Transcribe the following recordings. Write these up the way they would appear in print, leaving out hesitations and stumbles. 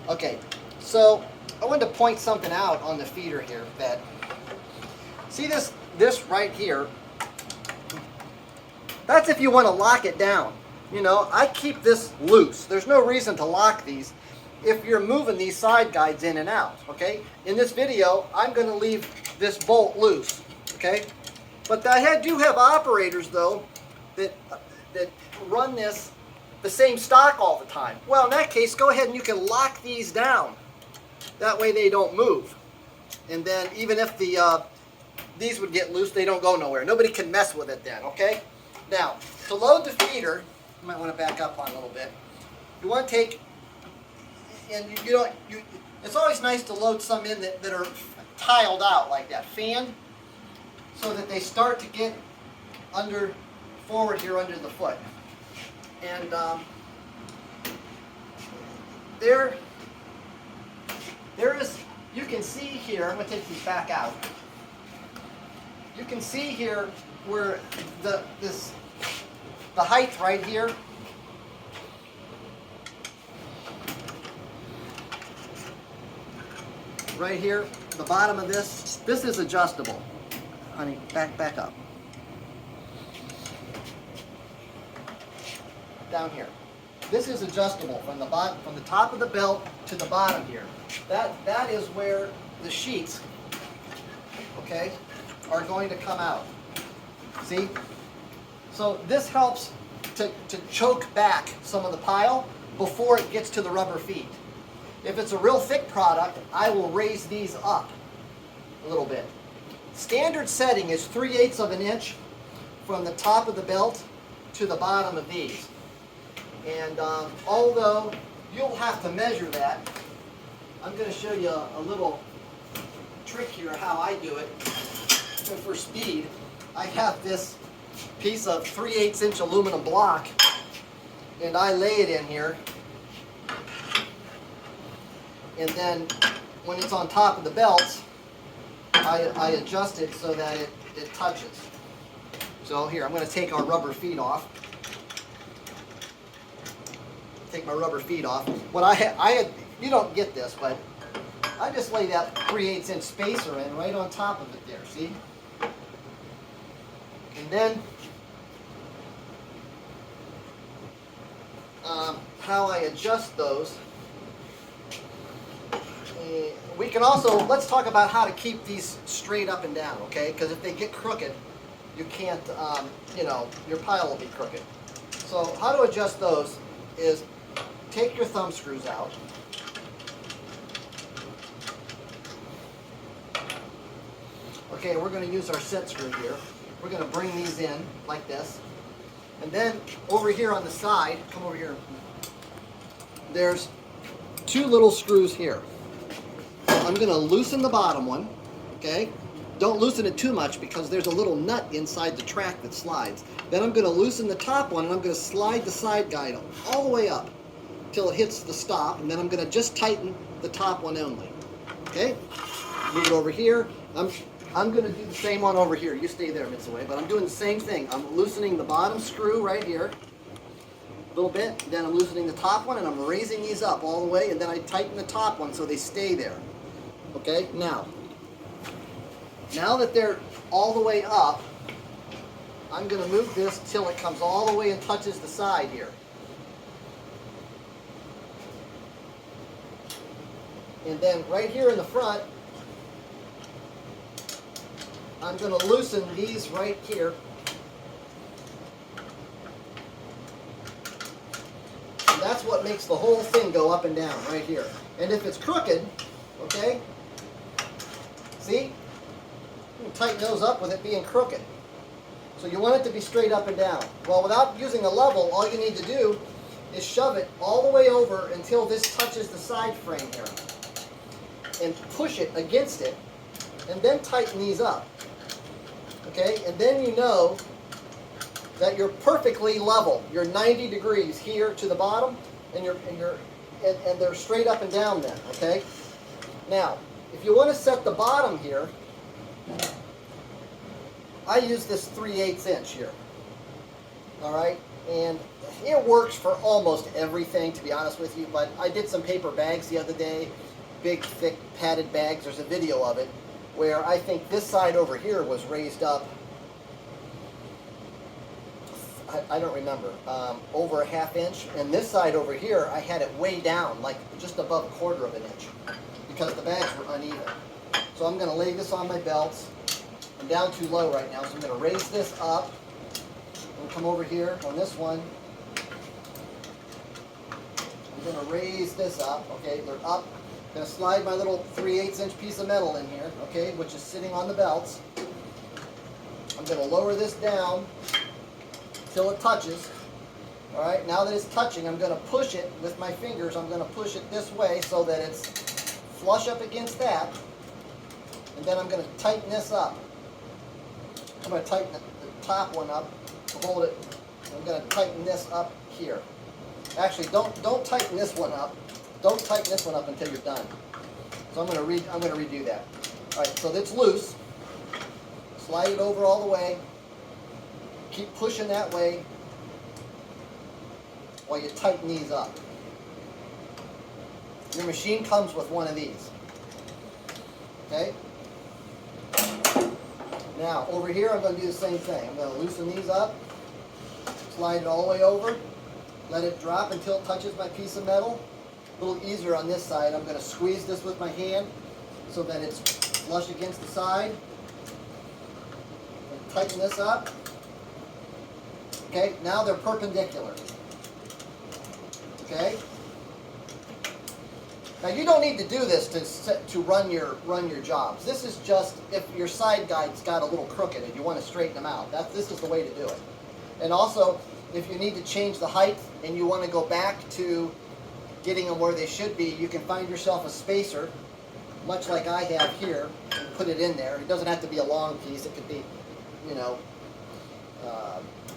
Okay, so I wanted to point something out on the feeder here. That see this right here. That's if you want to lock it down. You know, I keep this loose. There's no reason to lock these if you're moving these side guides in and out, okay? In this video, I'm going to leave this bolt loose, okay? But I do have operators, though, that run this the same stock all the time. Well, in that case, go ahead and you can lock these down. That way they don't move. And then even if these would get loose, they don't go nowhere. Nobody can mess with it then, okay? Now, to load the feeder, you might want to back up on a little bit. You want to take, and it's always nice to load some in that are tiled out like that, fanned, so that they start to get forward here under the foot. And there is, you can see here, I'm going to take these back out. You can see here where the height right here, the bottom of this is adjustable. Honey, back up. Down here. This is adjustable from the top of the belt to the bottom here. That is where the sheets, okay, are going to come out. See? So this helps to choke back some of the pile before it gets to the rubber feet. If it's a real thick product, I will raise these up a little bit. Standard setting is 3/8 of an inch from the top of the belt to the bottom of these. And although you'll have to measure that, I'm going to show you a little trick here how I do it. So for speed, I have this piece of 3/8 inch aluminum block, and I lay it in here. And then when it's on top of the belt, I adjust it so that it touches. So here, I'm going to take our rubber feet off. Take my rubber feet off. What you don't get this, but I just lay that 3/8 inch spacer in right on top of it there, see? And then how I adjust those. We can also, let's talk about how to keep these straight up and down, okay? Because if they get crooked, you can't, your pile will be crooked. So how to adjust those is take your thumb screws out. Okay, we're going to use our set screw here. We're going to bring these in like this. And then over here on the side, come over here, there's two little screws here. I'm going to loosen the bottom one, okay? Don't loosen it too much because there's a little nut inside the track that slides. Then I'm going to loosen the top one and I'm going to slide the side guide all the way up till it hits the stop, and then I'm going to just tighten the top one only. Okay? Move it over here. I'm going to do the same one over here. You stay there, Mitsue, but I'm doing the same thing. I'm loosening the bottom screw right here a little bit, then I'm loosening the top one and I'm raising these up all the way, and then I tighten the top one so they stay there. Okay? Now that they're all the way up, I'm going to move this till it comes all the way and touches the side here. And then right here in the front, I'm going to loosen these right here. And that's what makes the whole thing go up and down right here. And if it's crooked, okay, see? You can tighten those up with it being crooked. So you want it to be straight up and down. Well, without using a level, all you need to do is shove it all the way over until this touches the side frame here. And push it against it, and then tighten these up. Okay, and then you know that you're perfectly level. You're 90 degrees here to the bottom, and they're straight up and down then. Okay. Now, if you want to set the bottom here, I use this 3/8 inch here. All right, And it works for almost everything, to be honest with you, but I did some paper bags the other day, big, thick, padded bags. There's a video of it where I think this side over here was raised up, I don't remember, over a ½ inch, and this side over here, I had it way down, like just above a �1/4 inch, because the bags were uneven. So I'm going to lay this on my belts. I'm down too low right now, so I'm going to raise this up. And come over here on this one. I'm going to raise this up. Okay, they're up. I'm going to slide my little 3/8 inch piece of metal in here, okay, which is sitting on the belts. I'm going to lower this down till it touches. All right, now that it's touching, I'm going to push it with my fingers. I'm going to push it this way so that it's flush up against that. And then I'm going to tighten this up. I'm going to tighten the top one up to hold it. I'm going to tighten this up here. Actually, don't tighten this one up. Don't tighten this one up until you're done. So I'm going to redo that. All right, so it's loose. Slide it over all the way. Keep pushing that way while you tighten these up. Your machine comes with one of these. Okay? Now, over here, I'm going to do the same thing. I'm going to loosen these up, slide it all the way over, let it drop until it touches my piece of metal. A little easier on this side. I'm going to squeeze this with my hand so that it's flush against the side. And tighten this up. Okay, now they're perpendicular. Okay? Now you don't need to do this to run your jobs. This is just if your side guide's got a little crooked and you want to straighten them out. This is the way to do it. And also, if you need to change the height and you want to go back to getting them where they should be, you can find yourself a spacer, much like I have here, and put it in there. It doesn't have to be a long piece. It could be, you know,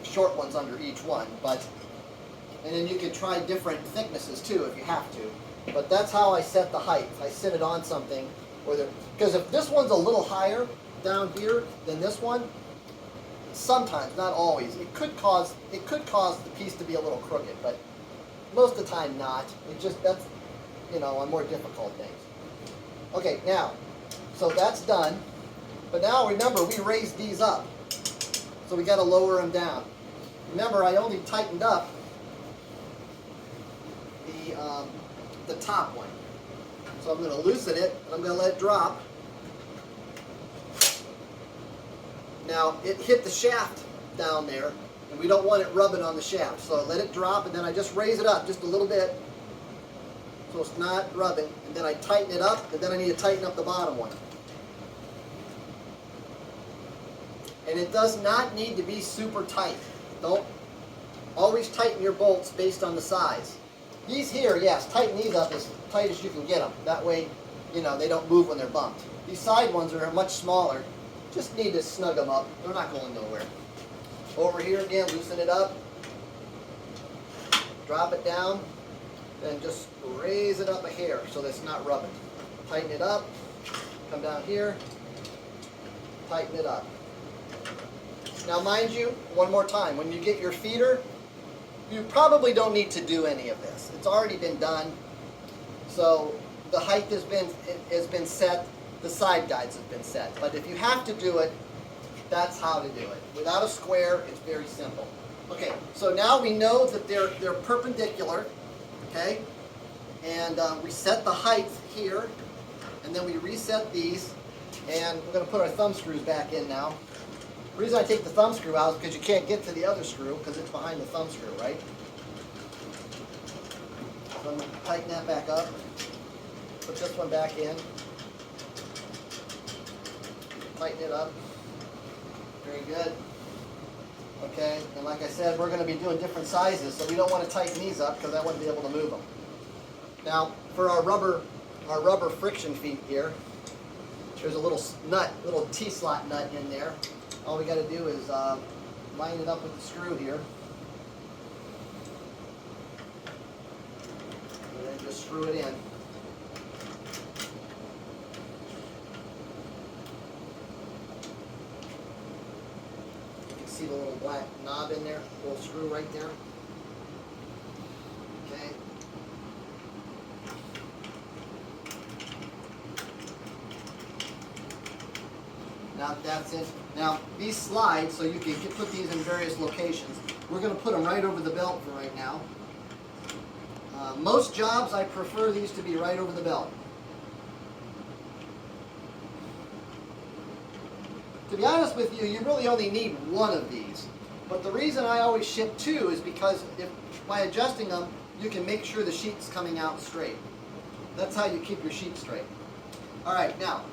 short ones under each one. And then you can try different thicknesses too if you have to. But that's how I set the height. I set it on something because if this one's a little higher down here than this one, sometimes, not always, it could cause the piece to be a little crooked, but most of the time not. That's, you know, on more difficult things. Okay, now, so that's done. But now remember, we raised these up, so we got to lower them down. Remember, I only tightened up the top one. So I'm going to loosen it, and I'm going to let it drop. Now, it hit the shaft down there, and we don't want it rubbing on the shaft. So let it drop, and then I just raise it up just a little bit so it's not rubbing. And then I tighten it up, and then I need to tighten up the bottom one. And it does not need to be super tight. Don't always tighten your bolts based on the size. These here, yes, tighten these up as tight as you can get them. That way, you know, they don't move when they're bumped. These side ones are much smaller. Just need to snug them up. They're not going nowhere. Over here again, loosen it up. Drop it down. Then just raise it up a hair so that it's not rubbing. Tighten it up. Come down here. Tighten it up. Now mind you, one more time, when you get your feeder, you probably don't need to do any of this. It's already been done. So the height has been set, the side guides have been set. But if you have to do it, that's how to do it. Without a square, it's very simple. Okay, so now we know that they're perpendicular, okay? And we set the height here, and then we reset these, and we're going to put our thumb screws back in now. The reason I take the thumb screw out is because you can't get to the other screw because it's behind the thumb screw, right? So I'm going to tighten that back up. Put this one back in. Tighten it up. Very good. Okay, and like I said, we're going to be doing different sizes, so we don't want to tighten these up because I want to be able to move them. Now, for our rubber friction feet here, there's a little nut, little T-slot nut in there. All we got to do is line it up with the screw here. And then just screw it in. see the little black knob in there, little screw right there. Okay. Now that's it. Now these slide so you can put these in various locations. We're going to put them right over the belt for right now. Most jobs I prefer these to be right over the belt. To be honest with you, you really only need one of these. But the reason I always ship two is because by adjusting them, you can make sure the sheet's coming out straight. That's how you keep your sheet straight. All right, now